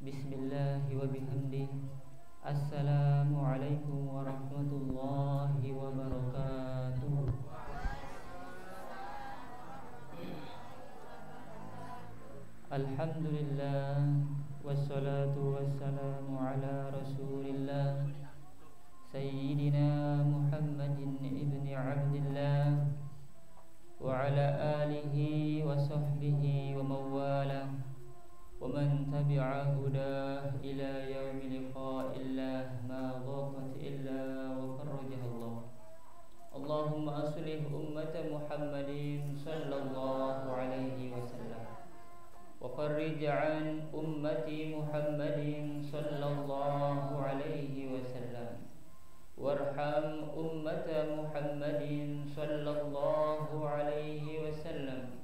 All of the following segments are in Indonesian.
Bismillahi wa bihamdih. Assalamualaikum warahmatullahi wabarakatuh. Alhamdulillah, wassalatu wassalamu ala rasulillah Sayyidina Muhammadin ibni Abdillah wa ala alihi wa sahbihi wa mawala wa man tabi'a hudah ila yaumi liqa'illah ma dhaqat illa wa farrajaha Allah. Allahumma aslih ummata Muhammadin sallallahu alaihi wasallam wa farrij an ummati Muhammadin sallallahu alaihi wasallam warham ummata Muhammadin sallallahu alaihi wasallam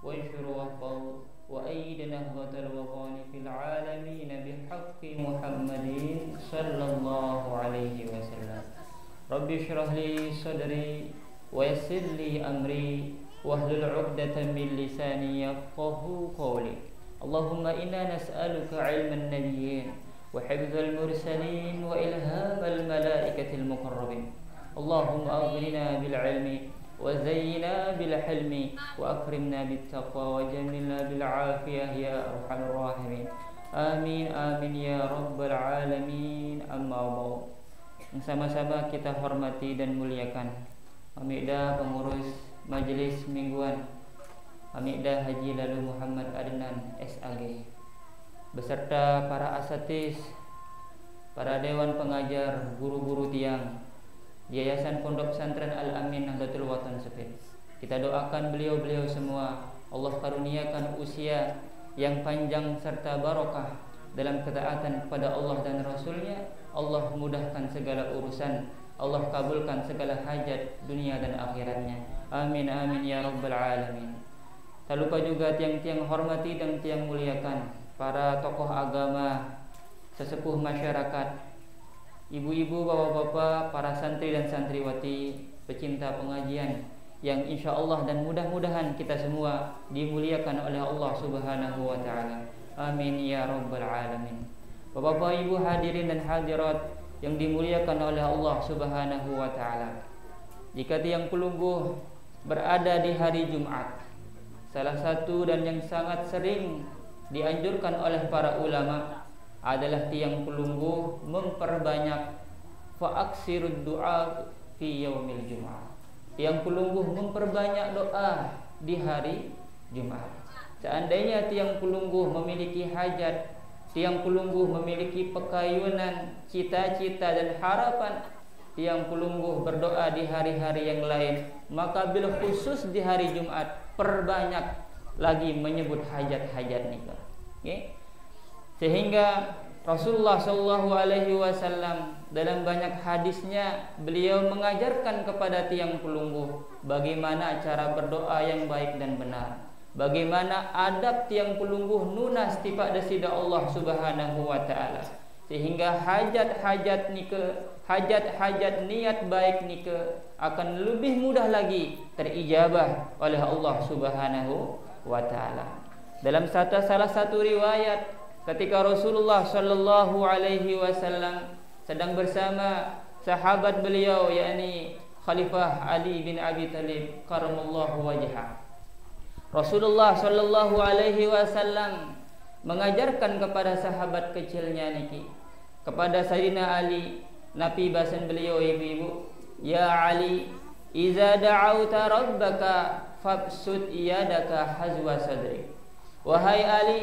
wanshur wahfaz wa aid nahdatal waqani fil alamin bihaqqi Muhammadin sallallahu alaihi wasallam. Rabbi shrah li sadri wa yassir li amri wahlul 'uqdatam min lisani yafqahu qawli. Allahumma inna nas'aluka 'ilman nabiyyin wa hifdzal mursalin wa ilhamal malaikatil muqarrabin. Allahumma aghnina bil 'ilmi wa zayyina bil hilmi wa akrimna bit taqwa wa jamilna bil 'afiyah ya arhamar rahimin. Amin amin ya rabbal alamin. Amma ba'd. Sama-sama kita hormati dan muliakan Hamidah pengurus Majelis Mingguan Hamidah Haji Lalu Muhammad Adnan SAG beserta para asatiz, para dewan pengajar, guru-guru tiang Yayasan Pondok Pesantren Al-Amin Nahdlatul Watan Seped. Kita doakan beliau-beliau semua Allah karuniakan usia yang panjang serta barokah dalam ketaatan kepada Allah dan Rasulnya. Allah mudahkan segala urusan, Allah kabulkan segala hajat dunia dan akhiratnya. Amin amin ya rabbal alamin. Tak lupa juga tiang-tiang hormati dan tiang muliakan para tokoh agama, sesepuh masyarakat, ibu-ibu, bapak-bapak, para santri dan santriwati, pecinta pengajian yang insya Allah dan mudah-mudahan kita semua dimuliakan oleh Allah Subhanahu wa taala. Amin ya rabbal alamin. Bapak-bapak, ibu hadirin dan hadirat yang dimuliakan oleh Allah Subhanahu wa taala. Jika tiang pelungguh berada di hari Jumat, salah satu dan yang sangat sering dianjurkan oleh para ulama adalah tiang pelungguh memperbanyak fa'aksirud du'a fi yaumil Jumat. Tiang pelungguh memperbanyak doa di hari Jumat. Seandainya tiang pelungguh memiliki hajat, tiang pelungguh memiliki pekayunan, cita-cita dan harapan, tiang pelungguh berdoa di hari-hari yang lain, maka bil khusus di hari Jumat perbanyak lagi menyebut hajat-hajat nikah. Okay? Sehingga Rasulullah Shallallahu Alaihi Wasallam dalam banyak hadisnya beliau mengajarkan kepada tiang pelungguh bagaimana cara berdoa yang baik dan benar, bagaimana adab tiang pelungguh nunas tipak desida Allah Subhanahu wa taala, sehingga hajat-hajat nikah, hajat-hajat niat baik nikah akan lebih mudah lagi terijabah oleh Allah Subhanahu wa taala. Dalam salah satu riwayat, ketika Rasulullah sallallahu alaihi wasallam sedang bersama sahabat beliau yakni Khalifah Ali bin Abi Thalib karamallahu wajhah, Rasulullah sallallahu alaihi wasallam mengajarkan kepada sahabat kecilnya niki, kepada Sayyidina Ali, nabi bahasan beliau ibu-ibu, ya Ali, iza da'auta rabbaka fabsut iyadaka hazwa sadrik. Wahai Ali,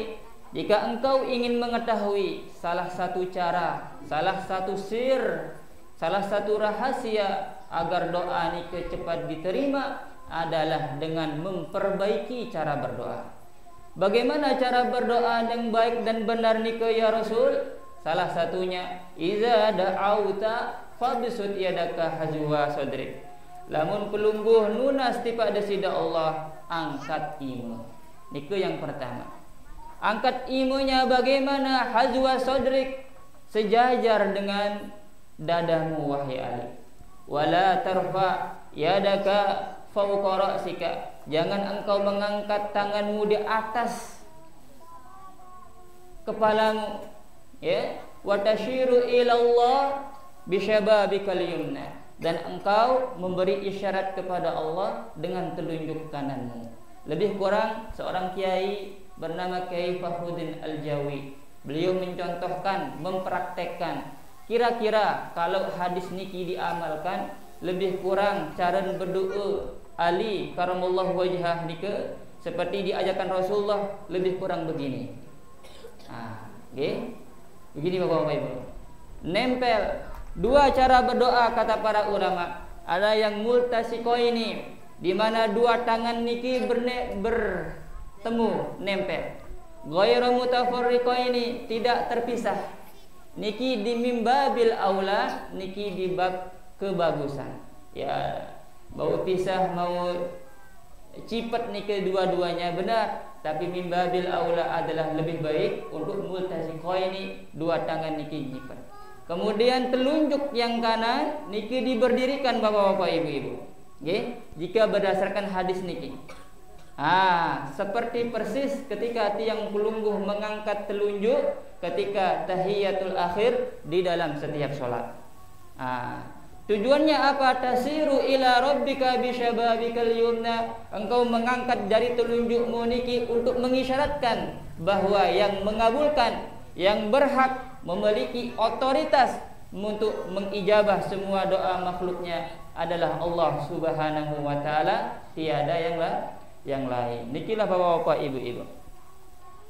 jika engkau ingin mengetahui salah satu cara, salah satu sir, salah satu rahasia agar doa niki cepat diterima adalah dengan memperbaiki cara berdoa. Bagaimana cara berdoa yang baik dan benar niki ya Rasul? Salah satunya iza da'auta fabsut yadaka hazwa sadrik. Lamun pelungguh nunas tipak desida Allah, angkat imu. Niki yang pertama. Angkat imunya bagaimana? Hazwa sadrik, sejajar dengan dadamu wahai Ali. Wala tarfa yadaka fawqa ra'sika. Jangan engkau mengangkat tanganmu di atas kepalamu. Ya, wa tasyiru ila Allah bisyababikal yumna, dan engkau memberi isyarat kepada Allah dengan telunjuk kananmu. Lebih kurang seorang kiai bernama Kiai Fakhruddin Al-Jawi, beliau mencontohkan, mempraktekkan, kira-kira kalau hadis niki diamalkan, lebih kurang cara berdoa Ali karamallahu wajhah nika seperti diajarkan Rasulullah, lebih kurang begini. Okay? Begini Bapak-bapak Ibu. Nempel dua cara berdoa kata para ulama. Ada yang multasiqaini, di mana dua tangan niki bertemu, nempel. Ghairu mutafarriqaini, tidak terpisah. Niki di mimbabil aula, niki di bab kebagusan. Ya, mau pisah mau cipet niki dua-duanya benar, tapi mimbabil aula adalah lebih baik untuk multasiqaini, dua tangan niki cipet. Kemudian telunjuk yang kanan niki diberdirikan Bapak-bapak Ibu-ibu. Okay? Jika berdasarkan hadis niki. Seperti persis ketika tiang pelungguh mengangkat telunjuk ketika tahiyatul akhir di dalam setiap sholat. Tujuannya apa? Tasiru ila rabbika bisyababikal yumna. Engkau mengangkat jari telunjukmu niki untuk mengisyaratkan bahwa yang mengabulkan, yang berhak memiliki otoritas untuk mengijabah semua doa makhluknya adalah Allah Subhanahu wa taala, tiada yang lain. Nikilah Bapak-bapak Ibu-ibu.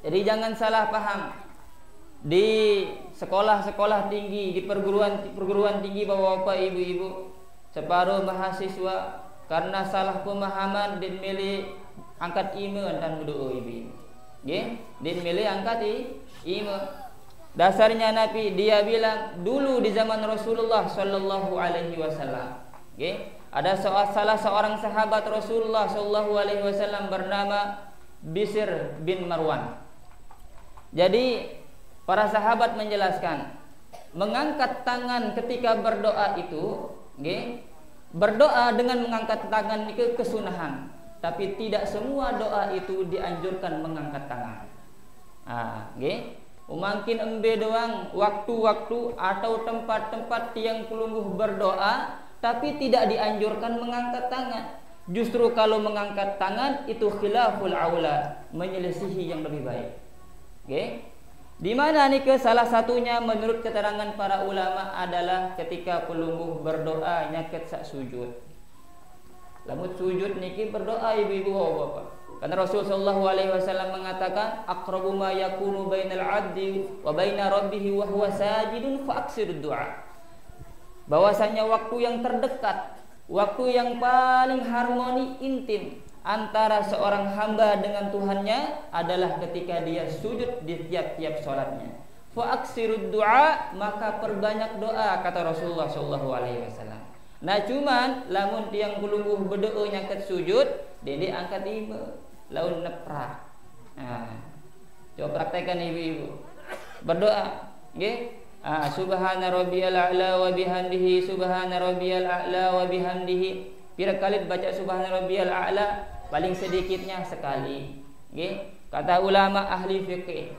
Jadi jangan salah paham. Di sekolah-sekolah tinggi, di perguruan tinggi Bapak-bapak Ibu-ibu, separuh mahasiswa karena salah pemahaman dan milih angkat iman dan berdoa ibu-ibu. Nggih, dan milih angkat iman. Dasarnya Nabi dia bilang dulu di zaman Rasulullah sallallahu alaihi wasallam. Nggih, ada salah seorang sahabat Rasulullah sallallahu alaihi wasallam bernama Bishr bin Marwan. Jadi para sahabat menjelaskan, mengangkat tangan ketika berdoa itu, berdoa dengan mengangkat tangan itu kesunahan, tapi tidak semua doa itu dianjurkan mengangkat tangan. Mungkin embe doang waktu-waktu atau tempat-tempat yang pelungguh berdoa, tapi tidak dianjurkan mengangkat tangan. Justru kalau mengangkat tangan itu khilaful aula, menyelisihi yang lebih baik. Di mana nih salah satunya menurut keterangan para ulama adalah ketika pelungguh berdoa nyaket sak sujud. Lamun sujud niki berdoa ibu-ibu bapak. Karena Rasulullah SAW mengatakan aqrabu ma yakunu bainal 'abdi wa baina rabbih wa huwa sajidun fa aksirud du'a. Bahwasanya waktu yang terdekat, waktu yang paling harmoni intim antara seorang hamba dengan Tuhannya adalah ketika dia sujud di tiap-tiap sholatnya. Fa aksirud du'a, maka perbanyak doa kata Rasulullah SAW. Nah cuman lamun tiang pelungguh berdoa nyangkat sujud, dede angkat ibu, laun neprak. Coba praktekkan ibu-ibu berdoa, subhana rabbiyal a'la wa bihamdihi, subhana rabbiyal a'la wa bihamdihi. Pira kali baca subhana rabbiyal a'la? Paling sedikitnya sekali. Kata ulama ahli fikih,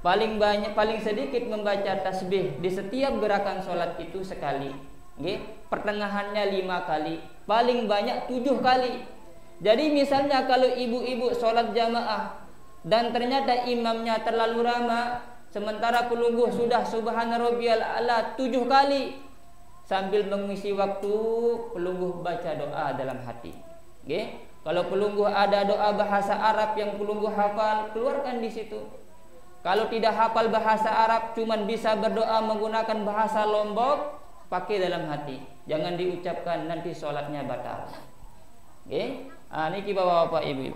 paling sedikit membaca tasbih di setiap gerakan sholat itu sekali. Pertengahannya 5 kali, paling banyak 7 kali. Jadi misalnya kalau ibu-ibu sholat jamaah dan ternyata imamnya terlalu lama, sementara pelungguh sudah subhana rabbiyal a'la 7 kali, sambil mengisi waktu pelungguh baca doa dalam hati. Kalau pelungguh ada doa bahasa Arab yang pelungguh hafal, keluarkan di situ. Kalau tidak hafal bahasa Arab, cuman bisa berdoa menggunakan bahasa Lombok, pakai dalam hati. Jangan diucapkan, nanti sholatnya batal. Niki bapak-bapak ibu.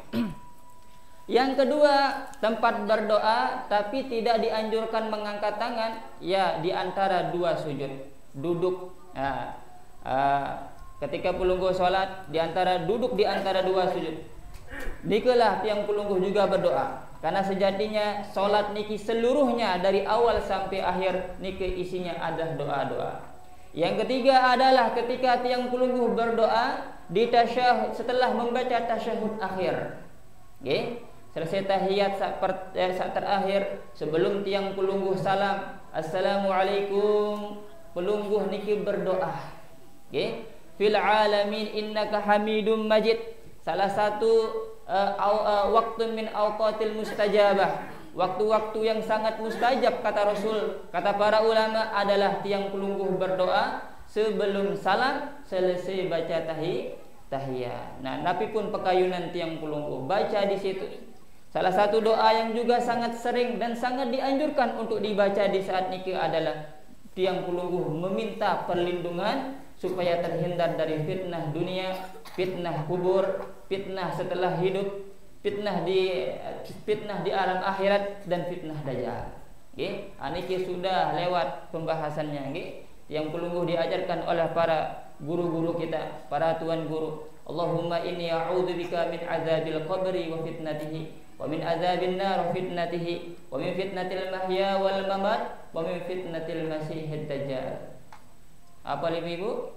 Yang kedua, tempat berdoa tapi tidak dianjurkan mengangkat tangan, ya di antara dua sujud, duduk. Ketika pelungguh sholat duduk di antara dua sujud, nikalah tiang pelungguh juga berdoa. Karena sejatinya sholat niki seluruhnya dari awal sampai akhir niki isinya adalah doa-doa. Yang ketiga adalah ketika tiang pelungguh berdoa di tasyahud, setelah membaca tasyahud akhir. selesai tahiyat saat terakhir sebelum tiang pelungguh salam, assalamualaikum, pelungguh niki berdoa. Nggih. Fil alamin innaka hamidum majid. Salah satu waktu min awqatil mustajabah. Waktu-waktu yang sangat mustajab kata Rasul, kata para ulama adalah tiang pelungguh berdoa sebelum salam selesai baca tahiyat. Nah, napi pun pekayunan tiang pelungguh baca di situ. Salah satu doa yang juga sangat sering dan sangat dianjurkan untuk dibaca di saat niki adalah tiang pelungguh meminta perlindungan supaya terhindar dari fitnah dunia, fitnah kubur, fitnah setelah hidup, fitnah di alam akhirat, dan fitnah dajjal. Nggih, niki sudah lewat pembahasannya nggih. Yang pelungguh diajarkan oleh para guru-guru kita, para tuan guru. Allahumma inni a'udzubika min azabil qabri wa fitnatihi, wa min azabin nar wa fitnatihi, wa min fitnatil mahya wal mamat, wa min fitnatil masiihid dajjal. Hafal ibu?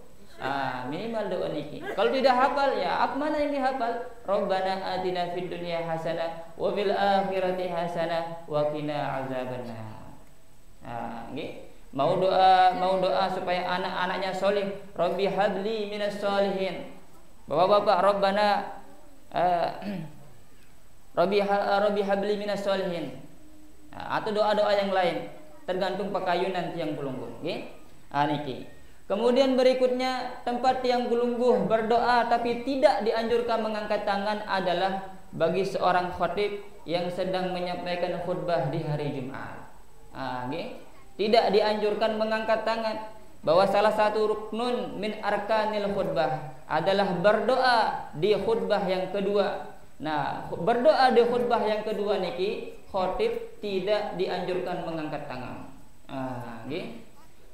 Minimal doa niki. Kalau tidak hafal ya mana yang dihafal? Rabbana atina fid dunya hasanah wa fil akhirati hasanah wa qina azabannar. Nggih. Mau doa supaya anak-anaknya soleh. Rabbi habli minas solihin. Bapak-bapak, Rabbana Rabbi habli minas solihin. Atau doa-doa yang lain, tergantung pakayunan tiang pelungguh. Nggih. Niki. Kemudian berikutnya tempat tiang pelungguh berdoa tapi tidak dianjurkan mengangkat tangan adalah bagi seorang khatib yang sedang menyampaikan khutbah di hari Jumat. Tidak dianjurkan mengangkat tangan, bahwa salah satu ruknun min arkanil khutbah adalah berdoa di khutbah yang kedua. Nah, berdoa di khutbah yang kedua niki khatib tidak dianjurkan mengangkat tangan.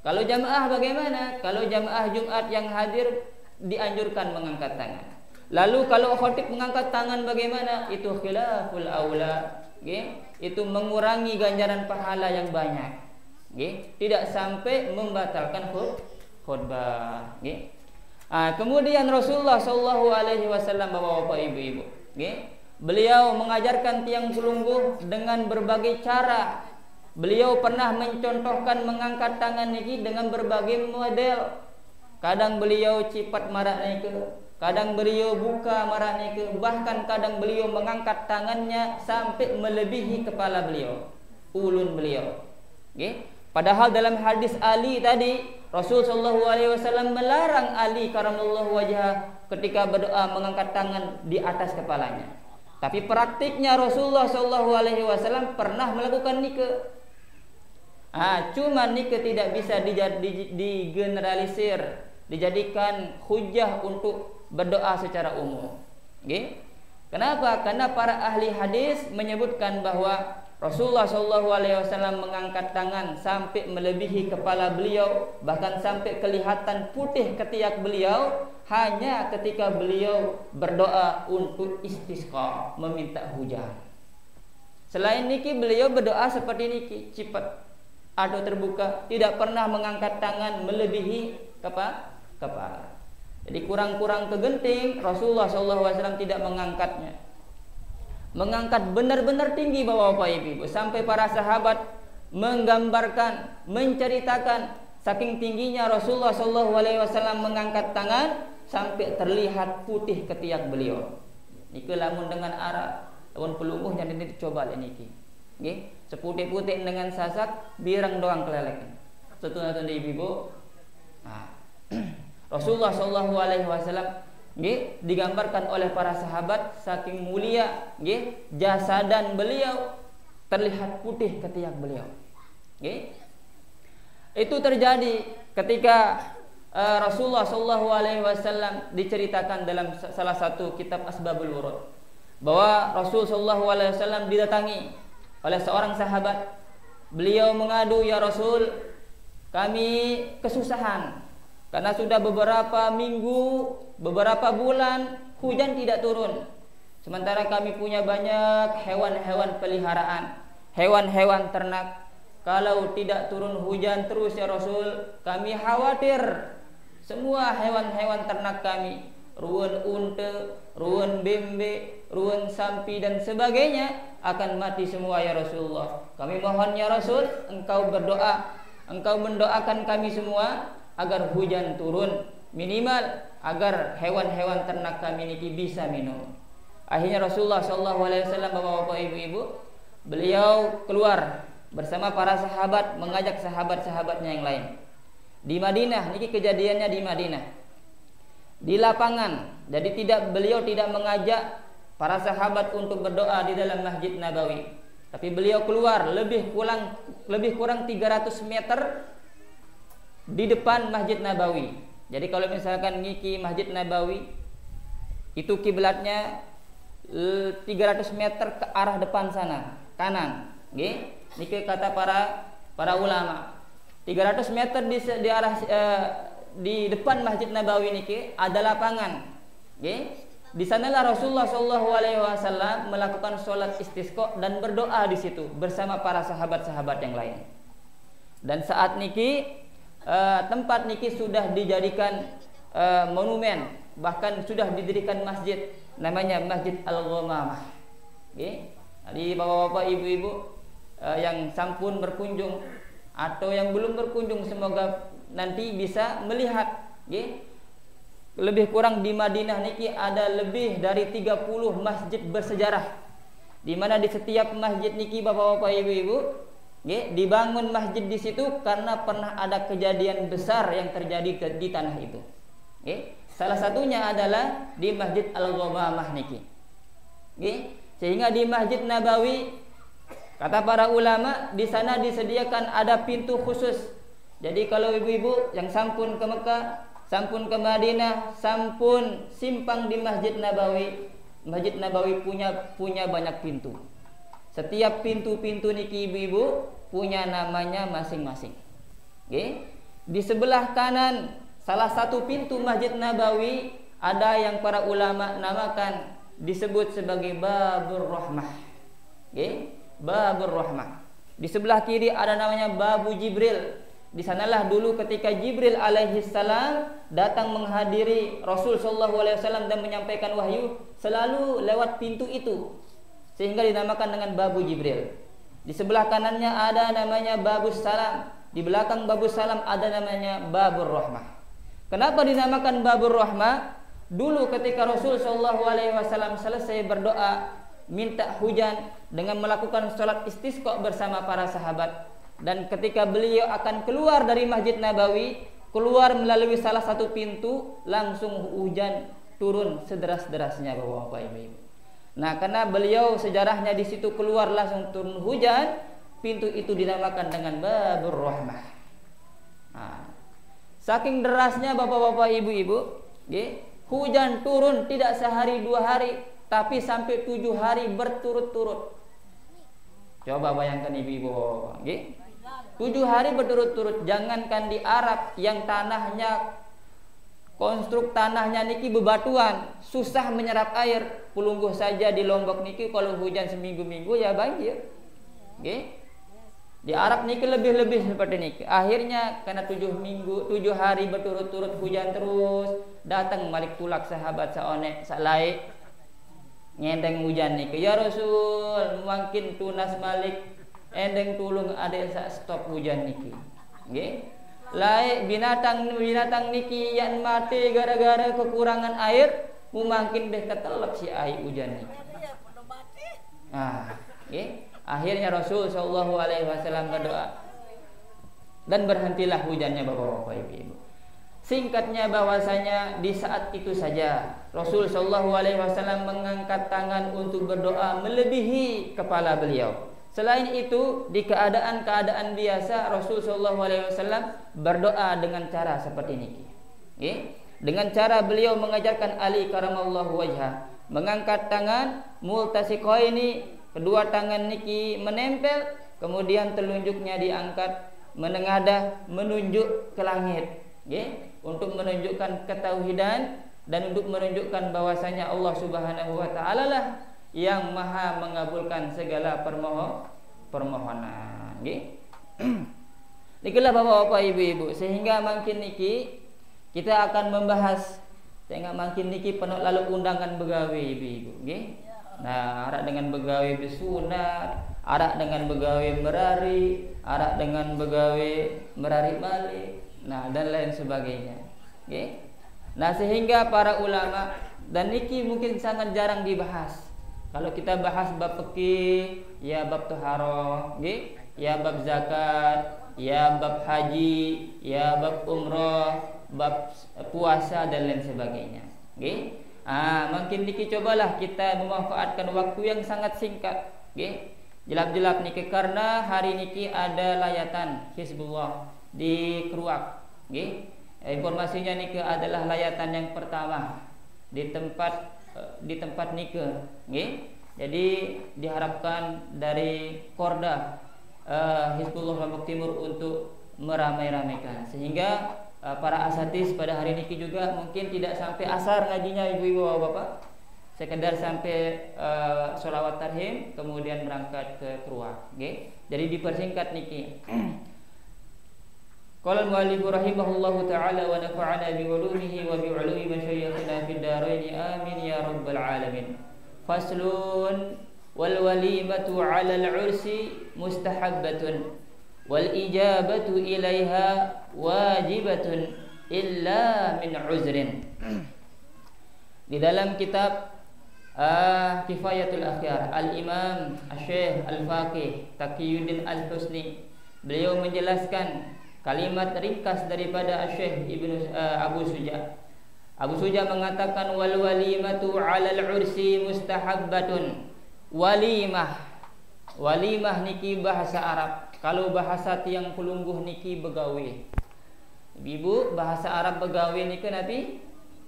Kalau jamaah bagaimana? Kalau jamaah Jumat yang hadir dianjurkan mengangkat tangan. Lalu kalau khatib mengangkat tangan bagaimana? Itu khilaful aula, itu mengurangi ganjaran pahala yang banyak. Tidak sampai membatalkan khutbah. Kemudian Rasulullah sallallahu alaihi wasallam, Bapak-bapak, Ibu-ibu, beliau mengajarkan tiang pelungguh dengan berbagai cara. Beliau pernah mencontohkan mengangkat tangan niki dengan berbagai model. Kadang beliau cipat marah niki, kadang beliau buka marah niki, bahkan kadang beliau mengangkat tangannya sampai melebihi kepala beliau, ulun beliau. Padahal dalam hadis Ali tadi, Rasul sallallahu alaihi wasallam melarang Ali karamallahu wajhah ketika berdoa mengangkat tangan di atas kepalanya. Tapi praktiknya Rasulullah sallallahu alaihi wasallam pernah melakukan nike. Cuma nike tidak bisa digeneralisir, dijadikan hujah untuk berdoa secara umum. Kenapa? Karena para ahli hadis menyebutkan bahwa Rasulullah SAW mengangkat tangan sampai melebihi kepala beliau, bahkan sampai kelihatan putih ketiak beliau, hanya ketika beliau berdoa untuk istisqa, meminta hujan. Selain niki beliau berdoa seperti niki, cipat atau terbuka, tidak pernah mengangkat tangan melebihi kepala. Jadi kurang-kurang kegenting, Rasulullah SAW tidak mengangkatnya. Mengangkat benar-benar tinggi, Bapak-bapak, Ibu, sampai para sahabat menggambarkan, menceritakan saking tingginya Rasulullah SAW mengangkat tangan sampai terlihat putih ketiak beliau. Niki lamun dengan arah, lamun pelungguhnya ini dicoba niki. Seputih-putih dengan sasak, birang doang kelelek. Setuju ibu-ibu. Rasulullah SAW digambarkan oleh para sahabat saking mulia, jasadan beliau terlihat putih ketiak beliau. Itu terjadi ketika Rasulullah SAW diceritakan dalam salah satu kitab Asbabul Wurud, bahwa Rasulullah SAW didatangi oleh seorang sahabat. Beliau mengadu, ya Rasul, kami kesusahan karena sudah beberapa minggu, beberapa bulan hujan tidak turun. Sementara kami punya banyak hewan-hewan peliharaan, hewan-hewan ternak. Kalau tidak turun hujan terus ya Rasul, kami khawatir semua hewan-hewan ternak kami ruwen unta, ruwen bembe, ruwen sampi dan sebagainya akan mati semua ya Rasulullah. Kami mohon ya Rasul, engkau mendoakan kami semua agar hujan turun, minimal agar hewan-hewan ternak kami ini bisa minum. Akhirnya Rasulullah SAW, bapak-bapak, ibu-ibu, beliau keluar bersama para sahabat, mengajak sahabat-sahabatnya yang lain. Di Madinah, ini kejadiannya di Madinah, di lapangan. Jadi beliau tidak mengajak para sahabat untuk berdoa di dalam Masjid Nabawi, tapi beliau keluar lebih kurang 300 meter di depan Masjid Nabawi. Jadi kalau misalkan ngiki Masjid Nabawi itu kiblatnya 300 meter ke arah depan sana, kanan. Nggih, niki kata para ulama. 300 meter di arah di depan Masjid Nabawi niki ada lapangan. Nggih. Di sanalah Rasulullah SAW melakukan sholat istisqa dan berdoa di situ bersama para sahabat-sahabat yang lain. Dan saat niki tempat niki sudah dijadikan monumen, bahkan sudah didirikan masjid namanya Masjid Al-Ghamamah. Jadi bapak-bapak, ibu-ibu yang sampun berkunjung atau yang belum berkunjung, semoga nanti bisa melihat. Lebih kurang di Madinah niki ada lebih dari 30 masjid bersejarah, di mana di setiap masjid niki bapak-bapak, ibu-ibu, dibangun masjid di situ karena pernah ada kejadian besar yang terjadi di tanah itu. Salah satunya adalah di Masjid Al-Ghamamah niki. Sehingga di Masjid Nabawi, kata para ulama, di sana disediakan ada pintu khusus. Jadi kalau ibu-ibu yang sampun ke Mekah, sampun ke Madinah, sampun simpang di Masjid Nabawi, Masjid Nabawi punya banyak pintu. Setiap pintu-pintu niki ibu-ibu punya namanya masing-masing. Di sebelah kanan salah satu pintu Masjid Nabawi ada yang para ulama namakan, disebut sebagai Babur Rahmah. Babur Rahmah. Di sebelah kiri ada namanya Babu Jibril. Di sanalah dulu ketika Jibril alaihi salam datang menghadiri Rasul sallallahu alaihi wasallam dan menyampaikan wahyu, selalu lewat pintu itu, sehingga dinamakan dengan Babu Jibril. Di sebelah kanannya ada namanya Babus Salam, di belakang Babus Salam ada namanya Babur Rahmah. Kenapa dinamakan Babur Rahmah? Dulu ketika Rasul sallallahu alaihi wasallam selesai berdoa minta hujan dengan melakukan sholat istisqa bersama para sahabat, dan ketika beliau akan keluar dari Masjid Nabawi, keluar melalui salah satu pintu, langsung hujan turun sederas-derasnya bapak-bapak, ibu-ibu. Nah, karena beliau sejarahnya di situ keluar langsung turun hujan, pintu itu dinamakan dengan Babur Rahmah. Nah, saking derasnya bapak-bapak, ibu-ibu, hujan turun tidak sehari 2 hari, tapi sampai 7 hari berturut-turut. Coba bayangkan ibu-ibu, 7 hari berturut-turut. Jangankan di Arab yang tanahnya, konstruk tanahnya niki bebatuan, susah menyerap air. Pulungguh saja di Lombok niki kalau hujan seminggu-minggu ya banjir. Di Arab niki lebih-lebih seperti niki. Akhirnya karena 7 hari berturut-turut hujan terus, datang Malik Tulak sahabat saone salai ngendeng hujan niki. Ya Rasul, mungkin tunas Malik endeng tulung ada stop hujan niki. Lain binatang niki yang mati gara-gara kekurangan air, mungkin deh ketelep si air hujan niki. Akhirnya Rasul sallallahu alaihi wasallam berdoa dan berhentilah hujannya bapak-bapak, ibu-ibu. Singkatnya bahwasanya di saat itu saja Rasul sallallahu alaihi wasallam mengangkat tangan untuk berdoa melebihi kepala beliau. Selain itu, di keadaan-keadaan biasa Rasul sallallahu alaihi wasallam berdoa dengan cara seperti ini. Dengan cara beliau mengajarkan Ali karamallahu wajhah, mengangkat tangan multasiqaini, kedua tangan niki menempel, kemudian telunjuknya diangkat menengadah menunjuk ke langit, untuk menunjukkan ketauhidan dan untuk menunjukkan bahwasanya Allah Subhanahu wa taala lah yang maha mengabulkan segala permohonan. Nikilah bapak-bapak, ibu-ibu, sehingga makin niki kita akan membahas Tengok makin niki penuh lalu undangan begawe ibu-ibu, nggih. Nah, arak dengan begawe bersunat, arak dengan begawe merari, arak dengan begawe merari balik, nah dan lain sebagainya, nggih. Nah, sehingga para ulama dan niki mungkin sangat jarang dibahas. Kalau kita bahas bab fikih, ya bab taharah, nggih, ya bab zakat, ya bab haji, ya bab umrah, bab puasa dan lain sebagainya, nggih. Mungkin niki cobalah kita memanfaatkan waktu yang sangat singkat, nggih. Jelap-jelap niki karena hari niki ada layatan Hizbullah di Keruak, nggih. Informasinya niki adalah layatan yang pertama di tempat niki, nggih. Jadi diharapkan dari Korda Hizbullah Lombok Timur untuk meramai-ramaikan sehingga para asatidz pada hari ini juga mungkin tidak sampai asar ngajinya ibu-ibu bapak, sekedar sampai sholawat tarhim kemudian berangkat ke Keruak, okay? Jadi dipersingkat niki. Qala al-mu'allif rahimahullahu ta'ala wa nafa'ana bi ulumihi wa bi ulumi masyayikhina fid dharain amin ya rabbal alamin. Faslun wal walimatu 'ala al-'ursi mustahabbatun wal ijabatu ilaiha wajibatun illa min uzrin. Di dalam kitab Kifayatul Akhyar Al-Imam Asy-Syaikh Al-Faqih Taqiyuddin Al-Husni, beliau menjelaskan kalimat ringkas daripada Asy-Syaikh Abu Suja. Abu Suja mengatakan wal walimatu 'alal 'ursi mustahabbatun. Walimah niki bahasa Arab. Kalau bahasa tiang pelungguh niki begawe. Ibu bahasa Arab begawe niki nabi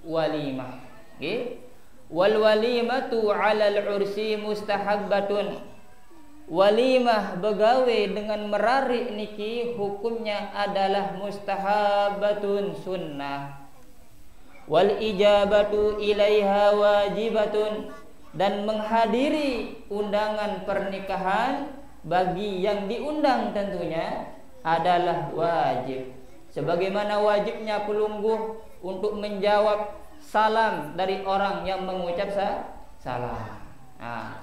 walimah. Nggih. Wal walimatu 'alal 'ursi mustahabbatun. Walimah begawe dengan merari niki hukumnya adalah mustahabbatun sunnah. Wal ijabatu ilaiha wajibatun, dan menghadiri undangan pernikahan bagi yang diundang tentunya adalah wajib. Sebagaimana wajibnya pelungguh untuk menjawab salam dari orang yang mengucap salam.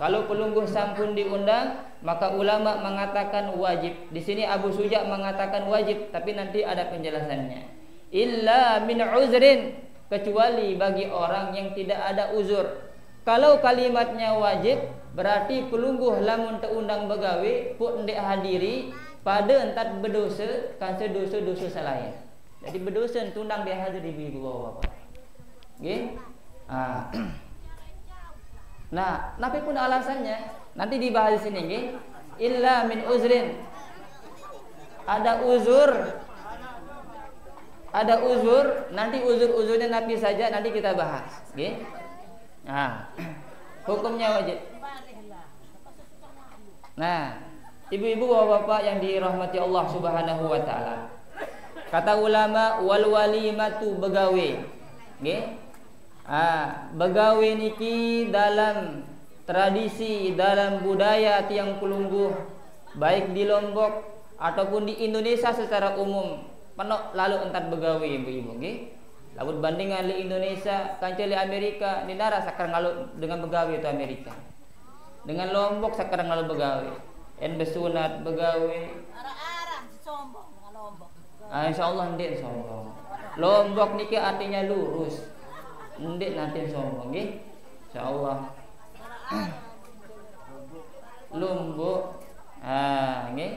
Kalau pelungguh sampun diundang, maka ulama mengatakan wajib. Di sini Abu Suja mengatakan wajib, tapi nanti ada penjelasannya. Illa min uzrin, kecuali bagi orang yang tidak ada uzur. Kalau kalimatnya wajib, berarti pelungguh lamun terundang begawe pun ndak hadiri pada entat berdosa kan dosa-dosa selain. Jadi berdosa tundang dia hadiri ibu bapak. Nggih? Nah, tapi pun alasannya nanti dibahas di sini nggih. Illa min uzrin. Ada uzur, nanti uzur-uzurnya nabi saja nanti kita bahas, nggih. Hukumnya wajib. Nah, ibu-ibu bapak-bapak yang dirahmati Allah Subhanahu wa taala. Kata ulama wal walimatu begawe. Nggih. Begawe niki dalam tradisi, dalam budaya tiang pelungguh baik di Lombok ataupun di Indonesia secara umum penok lalu entar begawe ibu-ibu nggih. Lamun bandingan di Indonesia kancil di Amerika di nara sakarang lalu dengan begawe itu Amerika. Dengan Lombok sakarang lalu begawe. En besunat begawe. Arah-arah sombong dengan Lombok. Insyaallah ndek sombong. Lombok niki artinya lurus. Ndek nanti sombong nggih. Insyaallah. Lombok. Nggih.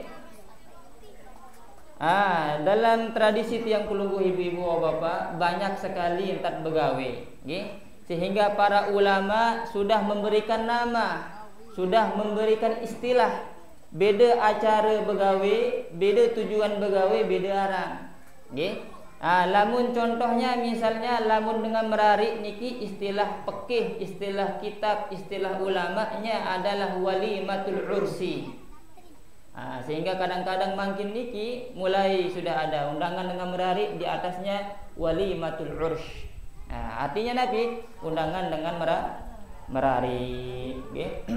Dalam tradisi tiang pelungguh ibu-ibu bapak banyak sekali entat begawe, nggih. Sehingga para ulama sudah memberikan nama, sudah memberikan istilah. Beda acara begawe, beda tujuan begawe, beda arang, nggih. Lamun contohnya misalnya lamun dengan merari niki istilah fikih, istilah kitab, istilah ulamanya adalah walimatul ursi. Sehingga kadang-kadang makin niki mulai sudah ada undangan dengan merari di atasnya walimatul ursh. Artinya nabi undangan dengan merari. Okay.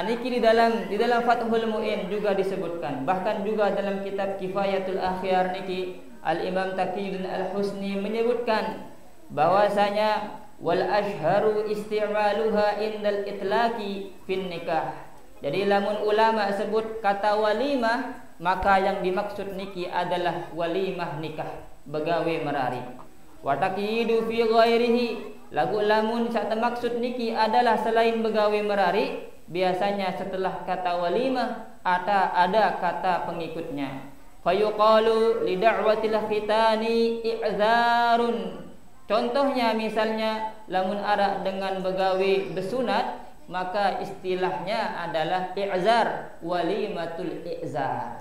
Niki di dalam Fathul Mu'in juga disebutkan. Bahkan juga dalam kitab Kifayatul Akhyar niki Al-Imam Taqiyuddin Al-Husni menyebutkan bahwasanya wal ashharu isti'maluha indal itlaqi fin nikah. Jadi lamun ulama sebut kata walimah, maka yang dimaksud niki adalah walimah nikah, begawe merari. Wa taqidu fi ghairihi, lagu lamun sak maksud niki adalah selain begawe merari, biasanya setelah kata walimah ada kata pengikutnya. Fayuqalu li da'watil khitani i'zarun. Contohnya misalnya lamun ada dengan begawe besunat, maka istilahnya adalah i'zar, walimatul i'zar.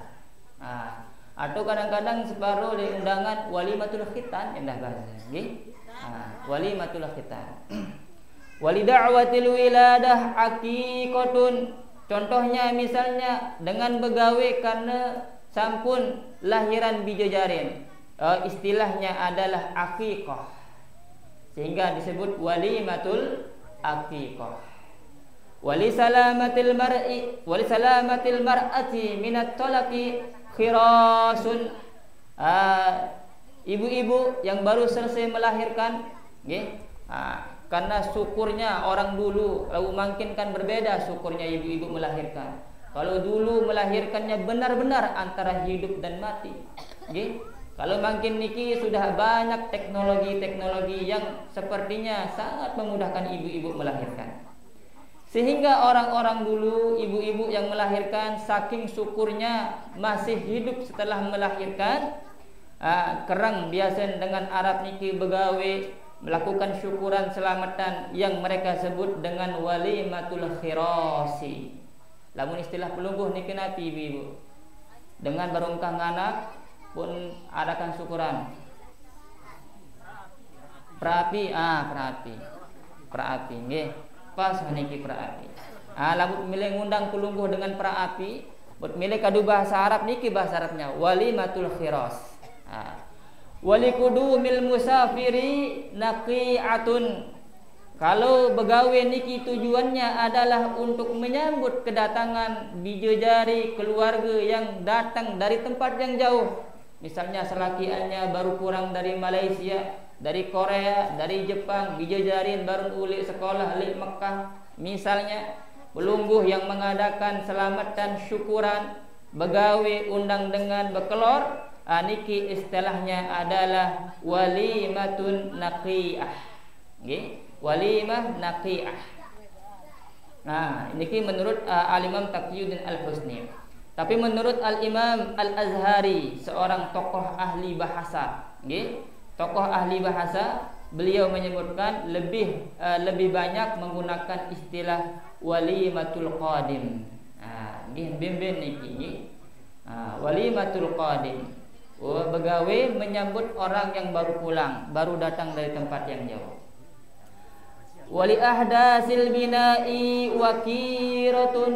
Atau kadang-kadang separuh di undangan walimatul khitan, indah bahasa nggih. Walimatul khitan. Wali da'watil wiladah aqiqatun. Contohnya misalnya dengan begawe karena sampun lahiran bijojarin, istilahnya adalah aqiqah, sehingga disebut walimatul aqiqah. Wali salamatil mar'ati minat talaqi khirasun. Ibu-ibu yang baru selesai melahirkan, nggih, karena syukurnya orang dulu lalu makin kan berbeda syukurnya ibu-ibu melahirkan. Kalau dulu melahirkannya benar-benar antara hidup dan mati, nggih. Kalau makin niki sudah banyak teknologi-teknologi yang sepertinya sangat memudahkan ibu-ibu melahirkan. Sehingga orang-orang dulu, ibu-ibu yang melahirkan, saking syukurnya masih hidup setelah melahirkan, kerang biasa dengan Arab niki begawe melakukan syukuran selamatan yang mereka sebut dengan walimatul khirasi. Lamun istilah pelungguh niki napi ibu-ibu, dengan barungkah anak pun adakan syukuran. Perapi, perapi, nggih. Pas niki perapi. Lamun milih ngundang pelungguh dengan perapi, buat milih kadu bahasa Arab niki bahasa Arabnya walimatul khiras. Wali qudumil musafiri naqi'atun. Kalau begawe niki tujuannya adalah untuk menyambut kedatangan bidadari keluarga yang datang dari tempat yang jauh. Misalnya selakiannya baru pulang dari Malaysia, dari Korea, dari Jepang, bidadari baru uli sekolah di Mekah. Misalnya pelungguh yang mengadakan selamatan syukuran, begawe undang dengan bekelor, niki istilahnya adalah walimatun naqi'ah. Nggih, walimah naqi'ah. Nah, niki menurut Al-Imam Taqiyuddin Al-Husni. Tapi menurut Al-Imam Al-Azhari, seorang tokoh ahli bahasa, nggih, tokoh ahli bahasa, beliau menyebutkan lebih banyak menggunakan istilah walimatul qadim. Nggih, bimbing niki nggih. Walimatul qadim. Begawe menyambut orang yang baru pulang, baru datang dari tempat yang jauh. Wali ahdasil bina'i wakiratun.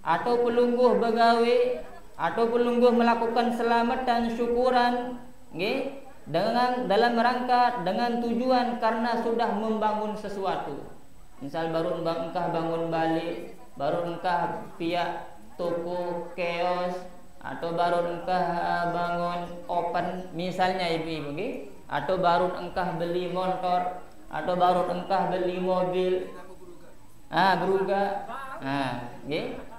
Atau pelungguh begawe, atau pelungguh melakukan selamatan syukuran, nggih, dengan dalam rangka dengan tujuan karena sudah membangun sesuatu. Misal baru engkah bangun balik, baru engkah pihak toko kios, atau baru engkah bangun open misalnya ibu-ibu, nggih, atau baru engkah beli motor, atau baru engkah beli mobil, beruga, nggih.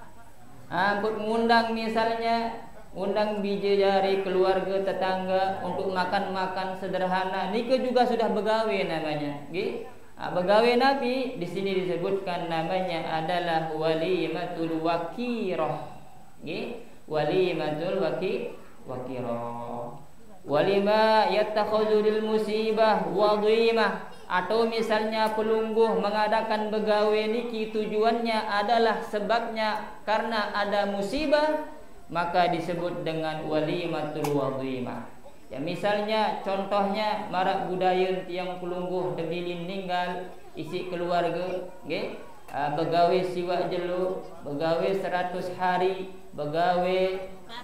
Untuk mengundang misalnya undang bidadari keluarga tetangga untuk makan-makan sederhana, niki juga sudah begawe namanya, nggih. Begawe Nabi di sini disebutkan namanya adalah walimatul wakirah, nggih. Walimatul wakirah. Walima yattakhudhu lil musibah wadhimah. Atau misalnya pelungguh mengadakan begawe niki tujuannya adalah sebabnya karena ada musibah, maka disebut dengan walimatul wadhimah. Ya misalnya contohnya marak budaya tiang pelungguh demi ninggal isi keluarga, nggih, begawe siwak jelu, begawe 100 hari, begawe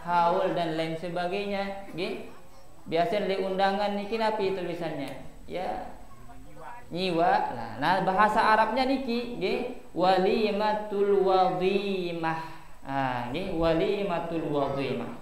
haul dan lain sebagainya, nggih. Biasa di undangan niki napi tulisannya, ya nyiwa. Nah, bahasa Arabnya niki nggih walimatul wadhimah. Nggih walimatul wadhimah.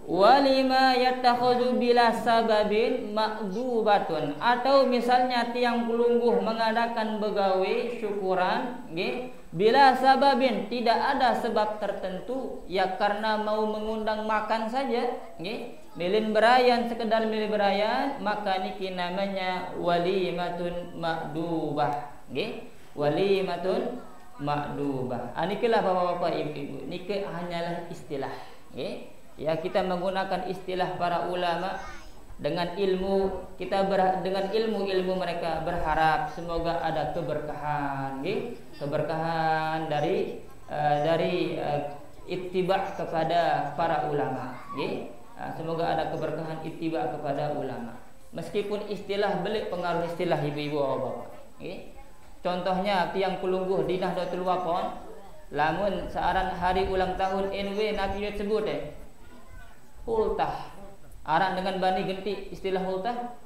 Walima yattakhadhu bila sababin ma'dubatun, atau misalnya tiang pelungguh mengadakan begawe syukuran nggih bila sababin, tidak ada sebab tertentu, ya karena mau mengundang makan saja nggih, milin berayan, sekedar milin berayan, maka niki namanya walimatun ma'dubah nggih, walimatun ma'dubah. Anikilah bapak-bapak ibu-ibu, niki hanyalah istilah nggih. Ya, kita menggunakan istilah para ulama dengan ilmu kita dengan ilmu mereka, berharap semoga ada keberkahan, keberkahan dari ittiba kepada para ulama, semoga ada keberkahan ittiba kepada ulama. Meskipun istilah belik pengaruh istilah ibu-ibu bapak. Contohnya tiang pelungguh di Nahdlatul Waqon, lamun searan hari ulang tahun NW Nabi sebut hultah, aran dengan bani genti istilah hultah.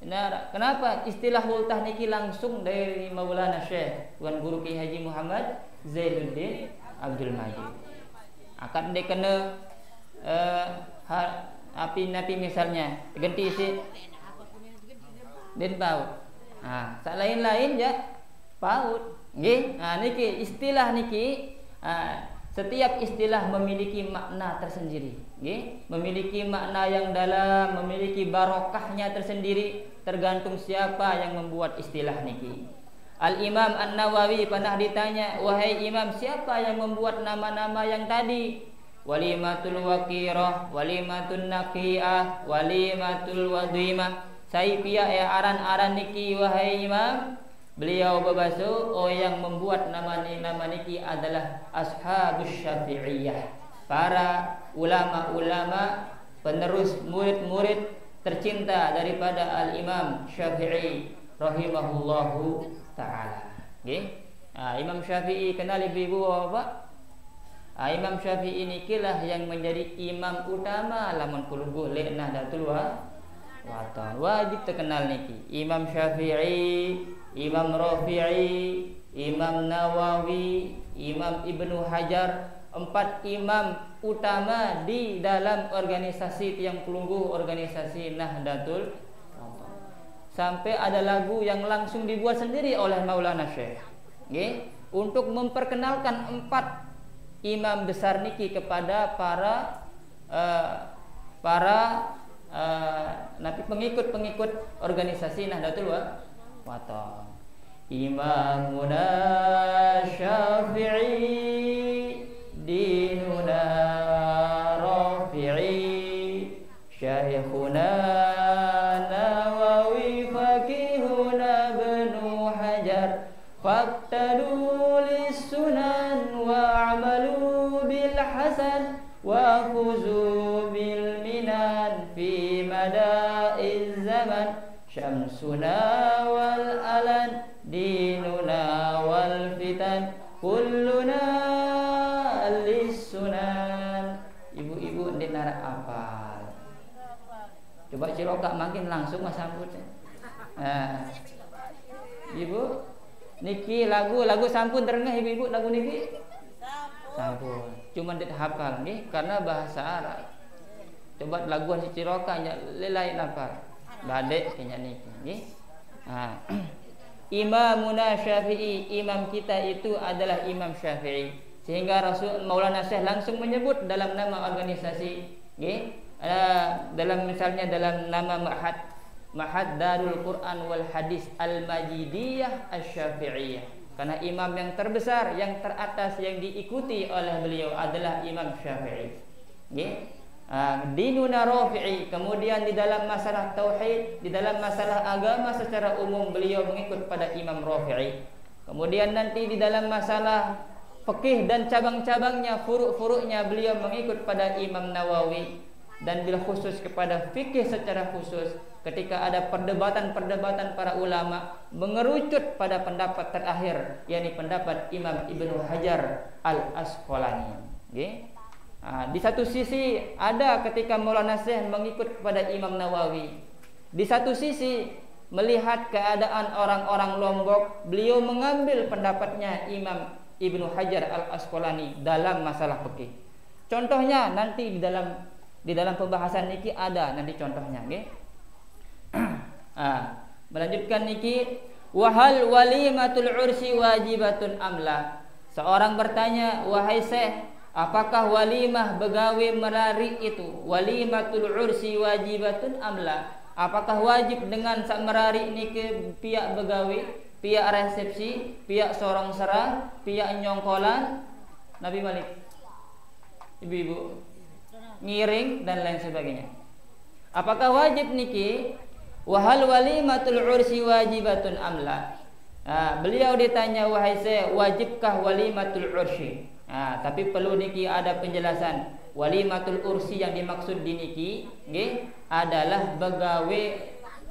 Nah, kenapa istilah hultah niki langsung dari Maulana Syekh Tuan Guru Ki Haji Muhammad Zainuddin Abdul Majid. Akan dekene api napi misalnya genti si den paut. Sak lain-lain ya paut. Nggih. Niki istilah niki setiap istilah memiliki makna tersendiri, memiliki makna yang dalam, memiliki barokahnya tersendiri, tergantung siapa yang membuat istilah niki. Al-Imam An-Nawawi pernah ditanya, wahai Imam, siapa yang membuat nama-nama yang tadi? Walimatul Waqirah, Walimatul Naqiah, Walimatul Wadimah. Saya pia aran-aran niki wahai Imam. Beliau berbasu, yang membuat nama niki adalah Ashabus Syafi'iyah, para ulama-ulama penerus murid-murid tercinta daripada Al-Imam Syafi'i rahimahullahu ta'ala. Imam Syafi'i kenal ibu bapak? Imam Syafi'i nikilah yang menjadi imam utama lamun kulungguh le Nahdlatul Waqon. Wajib terkenal niki Imam Syafi'i, Imam Rafi'i, Imam Nawawi, Imam Ibnu Hajar, 4 imam utama di dalam organisasi tiang pelungguh, organisasi Nahdlatul Waqon. Sampai ada lagu yang langsung dibuat sendiri oleh Maulana Syekh, untuk memperkenalkan 4 imam besar niki kepada para nabi pengikut organisasi Nahdlatul Waqon. Imamuna Syafi'i, dinuna Rafi'i, Syekhuna Nawawi, Faqihuna Ibnu Hajar, faqtadu lis-sunan wa'amalu bil hasan wa fuzu bil minan fi mada'iz zaman. Syamsuna wal alan, dinuna wal fitan, kulluna lis-sunan. Ibu-ibu ndek nara apal. Coba cilokak makin langsung mas sambut. Ibu niki lagu sampun terengah ibu-ibu lagu niki? Sampun. Cuma ndek hafal nih karena bahasa Arab. Coba laguan si cilokak lain apa? Badek kayaknya niki. Imamuna Syafi'i, imam kita itu adalah Imam Syafi'i. Sehingga Rasul Maulana Syekh langsung menyebut dalam nama organisasi, dalam misalnya dalam nama Ma'had Darul Quran wal Hadis Al-Majidiyah Asy-Syafi'iyah. Karena imam yang terbesar, yang teratas yang diikuti oleh beliau adalah Imam Syafi'i. Dinuna Rafi'i, kemudian di dalam masalah tauhid, di dalam masalah agama secara umum beliau mengikut pada Imam Rafi'i. Kemudian nanti di dalam masalah fikih dan cabang-cabangnya, furuk-furuknya beliau mengikut pada Imam Nawawi. Dan bila khusus kepada fikih secara khusus, ketika ada perdebatan-perdebatan para ulama, mengerucut pada pendapat terakhir, yakni pendapat Imam Ibnu Hajar Al-Asqalani. Di satu sisi ada ketika Maulana Syekh mengikut kepada Imam Nawawi. Di satu sisi melihat keadaan orang-orang Lombok, beliau mengambil pendapatnya Imam Ibnu Hajar Al-Asqalani dalam masalah fikih. Contohnya nanti di dalam pembahasan niki ada nanti contohnya, nggih. Melanjutkan niki, wahal walimatul ursi wajibatun amla. Seorang bertanya, wahai Syekh, apakah walimah begawe merari itu, walimatul ursi wajibatun amla? Apakah wajib dengan sak merari niki pihak begawe, pihak resepsi, pihak sorong serah, pihak nyongkolan? Nabi Malik, ibu-ibu ngiring dan lain sebagainya. Apakah wajib niki? Wahal walimatul ursi wajibatun amla. Beliau ditanya, wahai Syekh, wajibkah walimatul ursi? Tapi perlu niki ada penjelasan. Walimatul ursi yang dimaksud di niki nggih adalah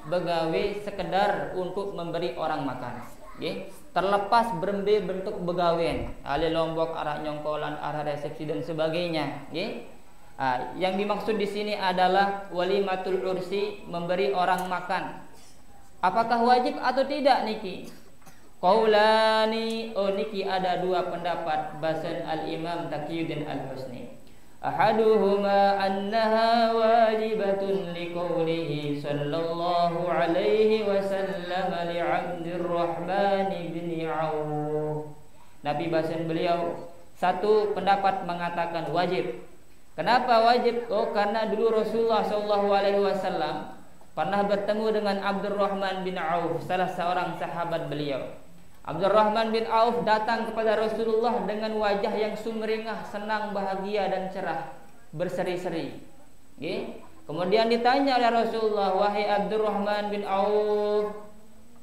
begawe sekedar untuk memberi orang makan, nggih. Terlepas bentuk begawean, ale lombok, arah nyongkolan, arah resepsi dan sebagainya, nggih. Yang dimaksud di sini adalah walimatul ursi, memberi orang makan. Apakah wajib atau tidak niki? Qaulani, niki ada dua pendapat bahasan al-Imam Taqiyuddin Al-Husni. Ahaduhuma annaha wajibatun liqaulihi sallallahu alaihi wasallam li Abdurrahman bin Auf. Nabi bahasan beliau, satu pendapat mengatakan wajib. Kenapa wajib? Karena dulu Rasulullah sallallahu alaihi wasallam pernah bertemu dengan Abdurrahman bin Auf, salah seorang sahabat beliau. Abdurrahman bin Auf datang kepada Rasulullah dengan wajah yang sumringah, senang, bahagia dan cerah, berseri-seri. Kemudian ditanya oleh Rasulullah, wahai Abdurrahman bin Auf,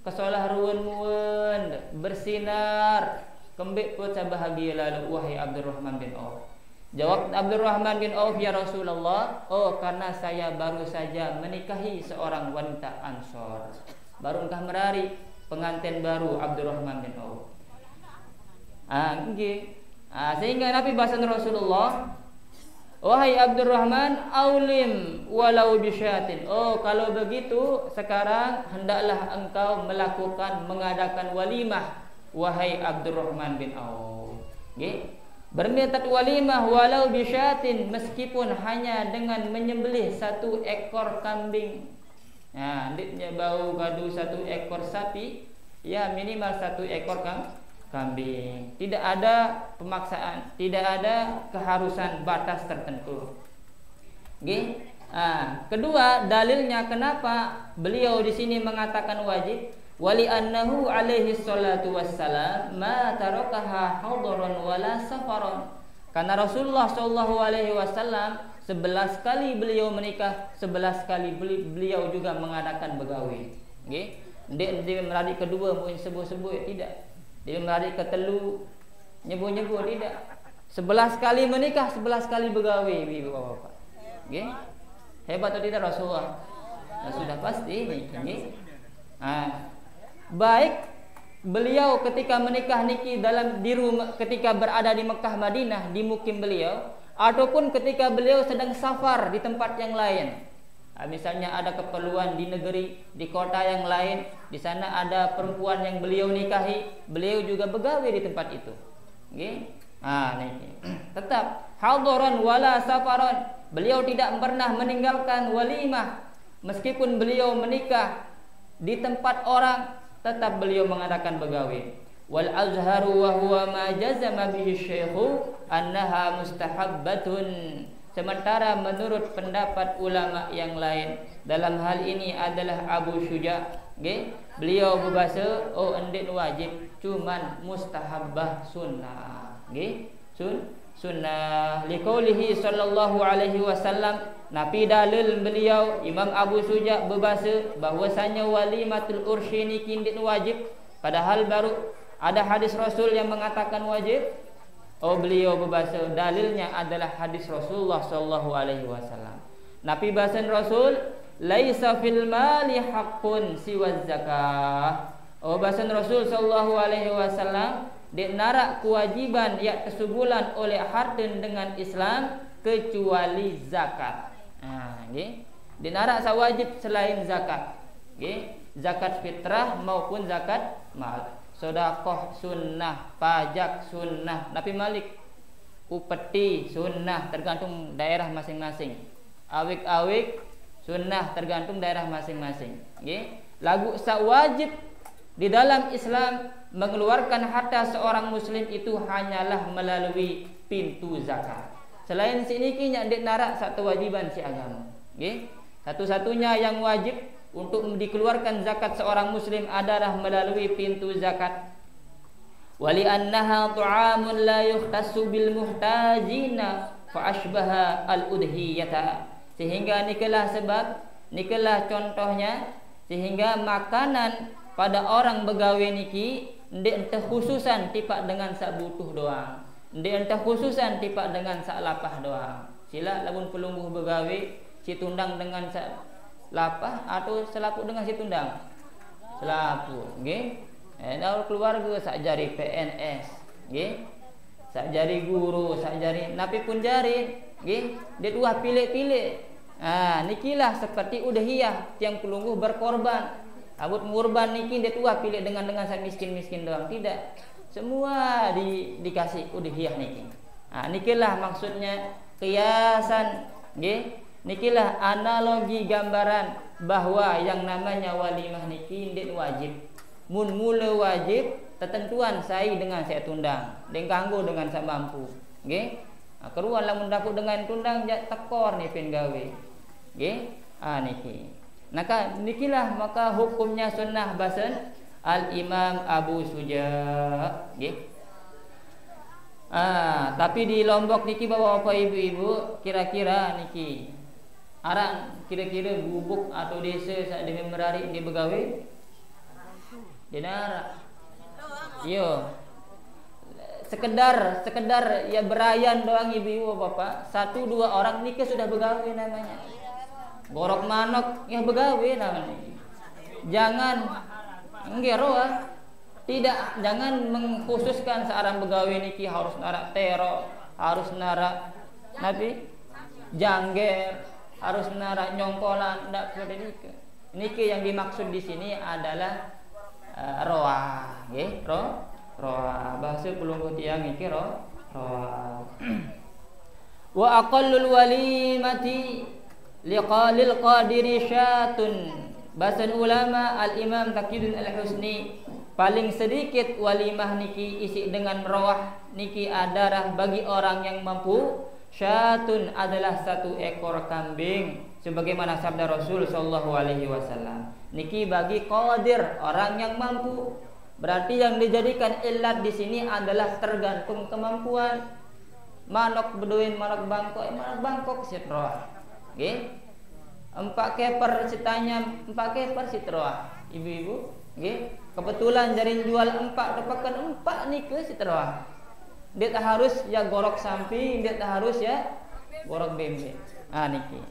kesolah ruwen-ruwen, bersinar, kembik pun bahagia lalu wahai Abdurrahman bin Auf. Jawab Abdurrahman bin Auf, ya Rasulullah, karena saya baru saja menikahi seorang wanita Ansor. Baru engkau merari pengantin baru Abdurrahman bin Auf. Sehingga Nabi bahasan Rasulullah, wahai Abdurrahman, aulim walau bisyatin. Kalau begitu sekarang hendaklah engkau mengadakan walimah, wahai Abdurrahman bin Auf. Berminat walimah walau bisyatin, meskipun hanya dengan menyembelih satu ekor kambing. Ndiknya bau gadu satu ekor sapi, ya minimal satu ekor kambing. Tidak ada pemaksaan, tidak ada keharusan batas tertentu. Kedua, dalilnya kenapa beliau di sini mengatakan wajib, wali annahu alaihi salatu wassalam ma tarakaha hadaran wala safaran. Karena Rasulullah sallallahu alaihi wasallam 11 kali beliau menikah, 11 kali beliau juga mengadakan begawe. Nggih. Dia meradi kedua mungkin sebut-sebut tidak. Dia meradi ketelu nyebut-nyebut tidak. 11 kali menikah, 11 kali begawe, ibu bapak. Nggih. Hebat atau tidak Rasulullah? Sudah pasti nggih. Baik beliau ketika menikah niki di rumah, ketika berada di Mekah Madinah di mukim beliau, ataupun ketika beliau sedang safar di tempat yang lain. Misalnya ada keperluan di negeri, di kota yang lain, di sana ada perempuan yang beliau nikahi, beliau juga begawe di tempat itu. Nggih. Niki. Tetap hadaran wala safaran. Beliau tidak pernah meninggalkan walimah meskipun beliau menikah di tempat orang, tetap beliau mengadakan begawe. Wal azharu wa huwa ma jazama bihi syekhu annaha mustahabbatun. Sementara menurut pendapat ulama yang lain dalam hal ini adalah Abu Syuja, beliau berbahasa endin wajib, cuman mustahabbah sunnah, sunnah liqaulihi sallallahu alaihi wasallam. Nabi dalil beliau Imam Abu Syuja berbahasa bahwasanya walimatul ursi ini kindin wajib, padahal baru ada hadis Rasul yang mengatakan wajib. Beliau berbahasa dalilnya adalah hadis Rasulullah sallallahu alaihi wasallam. Nabi bahasan Rasul, laisa fil mali haqqun siwa zakah. Bahasan Rasul sallallahu alaihi wasallam, nara kewajiban yang tersubulan oleh harta dengan Islam kecuali zakat. Dinara sawajib selain zakat. Zakat fitrah maupun zakat mal. Sedekah sunnah, pajak sunnah. Nabi Malik, upeti sunnah tergantung daerah masing-masing. Awik-awik sunnah tergantung daerah masing-masing. Nggih. Lagu sak wajib di dalam Islam mengeluarkan harta seorang muslim itu hanyalah melalui pintu zakat. Selain siniki nya ndik narak satu wajiban si agama. Nggih. Satu-satunya yang wajib untuk dikeluarkan zakat seorang muslim adalah melalui pintu zakat. Wali annaha ta'amun la yukhtassu bil muhtajina fa asbaha al udhiyata. Sehingga nikalah sebab, nikalah contohnya, sehingga makanan pada orang begawe niki ndek ente khususan tipak dengan sak butuh doang. Ndek ente khususan tipak dengan sak lapah doang. Sila lamun pelungguh begawe si tundang dengan sak lapah atau selaku dengan si tundang selaku, nggih. Daur keluarga sak jari PNS, nggih. Sak jari guru, sak jari napi pun jari, nggih. Dia dua pilih-pilih. Nikilah seperti udhiyah tiang pelungguh berkorban. Abut ngurban niki dia dua pilih dengan sak miskin-miskin doang, tidak. Semua dikasih udhiyah niki. Nikilah maksudnya kiasan, nggih. Nikilah analogi gambaran bahwa yang namanya walimah niki ndik wajib. Mun mula wajib ketentuan sai dengan saya tundang, deng kanggo dengan saya mampu. Nggih. Keruan lamun dapat dengan tundang jak tekor ni pin gawe. Nggih. Niki. Nikilah maka hukumnya sunnah basan Al-Imam Abu Suja. Nggih. Tapi di Lombok niki bapak-bapak ibu-ibu kira-kira niki arang kira-kira gubuk atau desa sak demi merari dia begawe dinara. Yo. Sekedar ya berayan doang ibu-ibu bapak. 1-2 orang nikah sudah begawe namanya. Borok manok ya begawe namanya. Jangan ngero tidak, jangan mengkhususkan seorang begawe niki harus narak tero, harus narak nabi jangger, harus narak nyongkolan, ndak seperti itu. Niki yang dimaksud di sini adalah roa, nggih, roa. Bahasa pelungguh tiang niki roa. Wa aqallul walimati liqalil qadiri syatun. Bahasa ulama Al-Imam Taqiyuddin Al-Husni, paling sedikit walimah niki isi dengan roah niki adalah bagi orang yang mampu. Syatun adalah 1 ekor kambing, sebagaimana sabda Rasul sallallahu alaihi wasallam. Niki bagi qadir, orang yang mampu. Berarti yang dijadikan illat di sini adalah tergantung kemampuan. Manok beduin, manok bangkok sitroah. Nggih. 4 keper sitanya, 4 keper sitroah. Ibu-ibu, nggih. Kebetulan jari jual 4 dapakan 4 niki sitroah. Dia tak harus ya gorok samping, dia tak harus ya gorok bembe. Niki.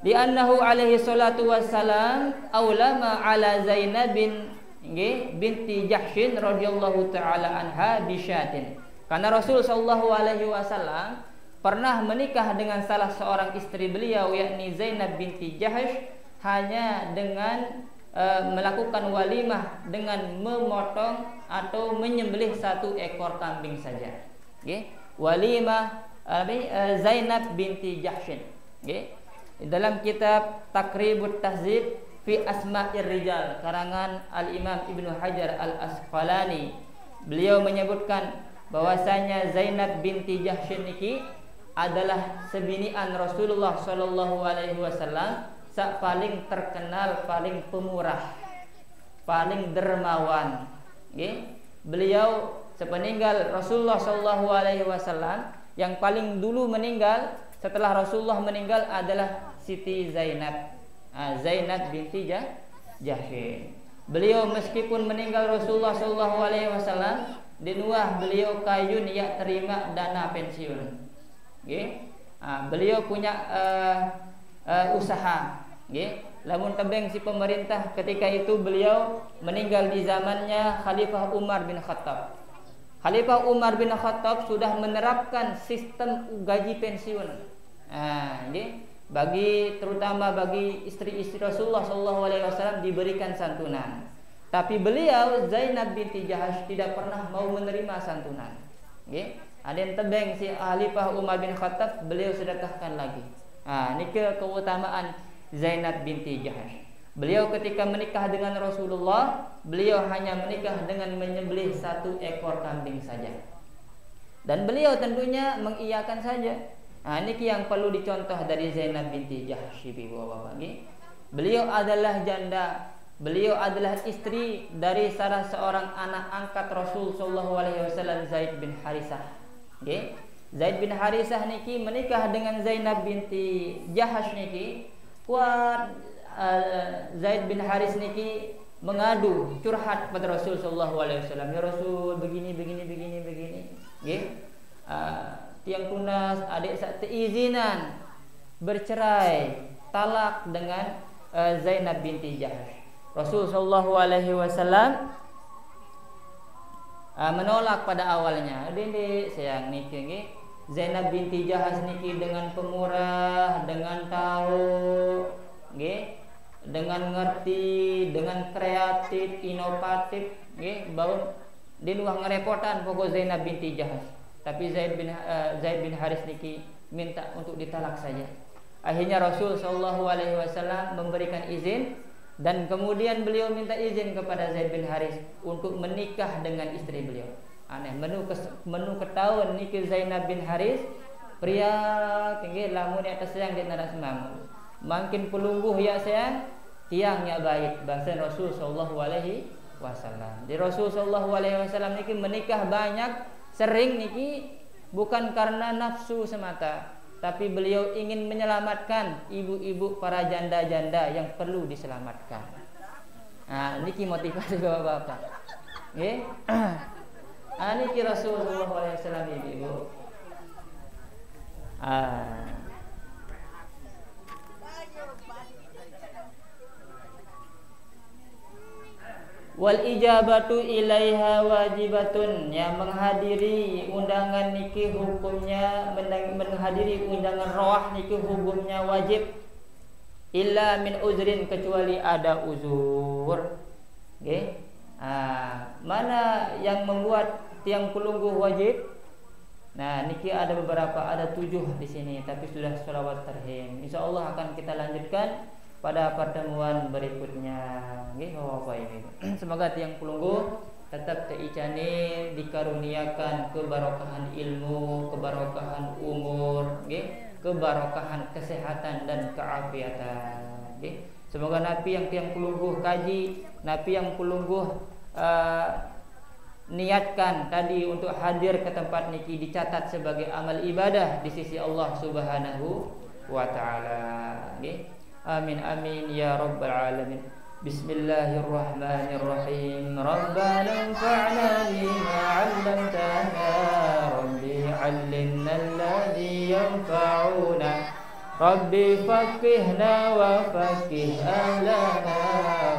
Di annahu alaihi salatu wassalam aulama ala Zainab binti Jahshin radhiyallahu taala anha bisyatin. Karena Rasul sallallahu alaihi wasallam pernah menikah dengan salah seorang istri beliau yakni Zainab binti Jahsh hanya dengan melakukan walimah dengan memotong atau menyembelih 1 ekor kambing saja. Okay? Walimah Zainab binti Jahshin. Okay? Dalam kitab Taqribut Tahzib fi Asma'ir Rijal karangan Al-Imam Ibnu Hajar Al-Asqalani, beliau menyebutkan bahwasanya Zainab binti Jahshin niki adalah sebinian Rasulullah sallallahu alaihi wasallam, sak paling terkenal, paling pemurah, paling dermawan. Okay? Beliau sepeninggal Rasulullah sallallahu alaihi wasallam, yang paling dulu meninggal setelah Rasulullah meninggal adalah Siti Zainab, Zainab binti Jahshin. Beliau meskipun meninggal Rasulullah sallallahu alaihi wasallam, dinuah beliau kayun ya terima dana pensiun. Okay? Beliau punya usaha. Okay? Lamun tebeng si pemerintah ketika itu beliau meninggal di zamannya Khalifah Umar bin Khattab. Khalifah Umar bin Khattab sudah menerapkan sistem gaji pensiun. Terutama bagi istri-istri Rasulullah SAW diberikan santunan. Tapi beliau Zainab binti Jahsh tidak pernah mau menerima santunan. Ada yang tebeng si Khalifah Umar bin Khattab, beliau sedekahkan lagi. Ini keutamaan Zainab binti Jahash. Beliau ketika menikah dengan Rasulullah, beliau hanya menikah dengan menyembelih 1 ekor kambing saja. Dan beliau tentunya mengiyakan saja. Niki yang perlu dicontoh dari Zainab binti Jahash, Bapak-bapak. Beliau adalah janda. Beliau adalah istri dari salah seorang anak angkat Rasul sallallahu alaihi wasallam, Zaid bin Harisah. Zaid bin Harisah niki menikah dengan Zainab binti Jahash niki. Kuat Zaid bin Haris niki mengadu, curhat pada Rasul sallallahu alaihi wasallam. Ya Rasul, begini. Tiang tunas adik sak teizinan bercerai, talak dengan Zainab binti Jahash. Rasul sallallahu alaihi wasallam menolak pada awalnya. Dede sayang niki Zainab binti Jahash niki dengan pemurah, dengan tahu, dengan ngerti, dengan kreatif, inovatif, bau dinuah ngerepotan pokok Zainab binti Jahash. Tapi Zaid bin Haris niki minta untuk ditalak saja. Akhirnya Rasul sallallahu alaihi wasallam memberikan izin, dan kemudian beliau minta izin kepada Zaid bin Haris untuk menikah dengan istri beliau. Aneh, menu ketahuan niki Zainab bin Haris pria tinggi lamun di atas sayang di naras semam. Makin pelungguh ya sayang, tiangnya baik, bahasa Rasul sallallahu alaihi wasallam. Di Rasul sallallahu alaihi wasallam niki menikah banyak, sering niki bukan karena nafsu semata, tapi beliau ingin menyelamatkan ibu-ibu para janda-janda yang perlu diselamatkan. Niki motivasi bapak-bapak. Niki Rasul sallallahu alaihi wasallam ibu-ibu. Wal ijabatu ilaiha wajibatun, yang menghadiri undangan niki hukumnya, menghadiri undangan roah niki hukumnya wajib, illa min uzrin, kecuali ada uzur. Mana yang membuat tiang pelungguh wajib? Niki ada beberapa, ada 7 di sini, tapi sudah sholawat tarhim. Insyaallah akan kita lanjutkan pada pertemuan berikutnya. Semoga tiang pelungguh tetap teicani dikaruniakan kebarokahan ilmu, kebarokahan umur, kebarokahan kesehatan dan keafiatan. Semoga napi yang tiang pelungguh kaji, napi yang pelungguh niatkan tadi untuk hadir ke tempat niki dicatat sebagai amal ibadah di sisi Allah Subhanahu wa taala. Amin amin ya rabbal alamin. Bismillahirrahmanirrahim. Rabbana anfa'na bima 'allamtana, rabbi 'allimna alladhi yanfa'una, rabbi faqihna wa faqih ahlana,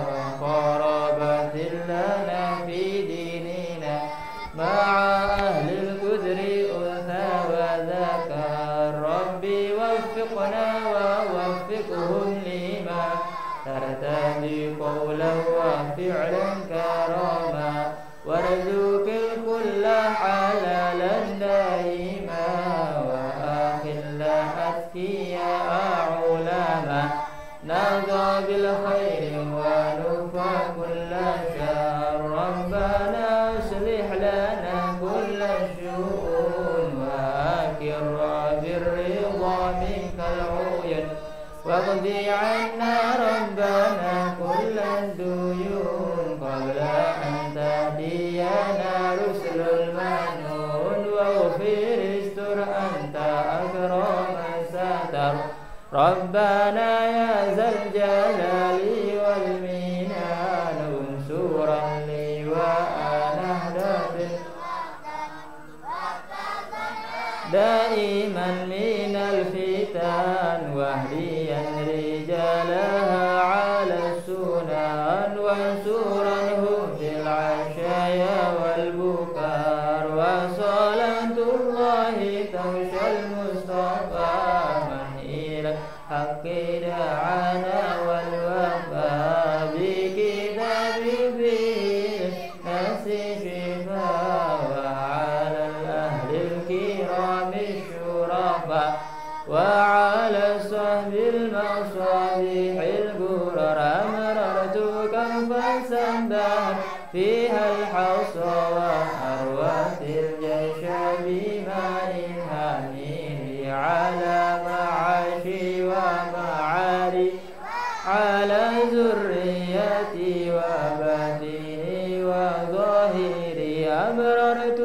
wa qarabatil lana fi dinina ma'a ahlil qudri untha wa dzakar, rabbi waffiqna wa waffiqhum lima tartadi qawlan wa fi'lan karama, warzuqil kulla halalan daima, wa akhilla atqiya ulama, nadha bil khairi wa nufa kulla syar, rabbana aslih lana kulla syu'un, wa akirra birridha minkal uyun, waqdi 'anna rabbana kullan duyun, qabla an tahdiyana rusulul manun, waghfir istur anta akraman satar, rabbana ya zal jalali wal minan, unsuran li wa anahdatin daiman minal fitan, wahdiyan rijalaha ala sunan, wansuranhum fil ashaya wal bukar, wa salatullahi tawshal mustafa man ila haqqi da'ana wal wafa, bi kitabi bi nasi shifa, wa ala al-ahlil المصطفى وعلى الصحب المصابيح الغرر مررت كفا سبحت فيها الحصى وأروت الجيش بماء حمير على معاشي ومعاري على ذريتي وبدني وظاهري أبررت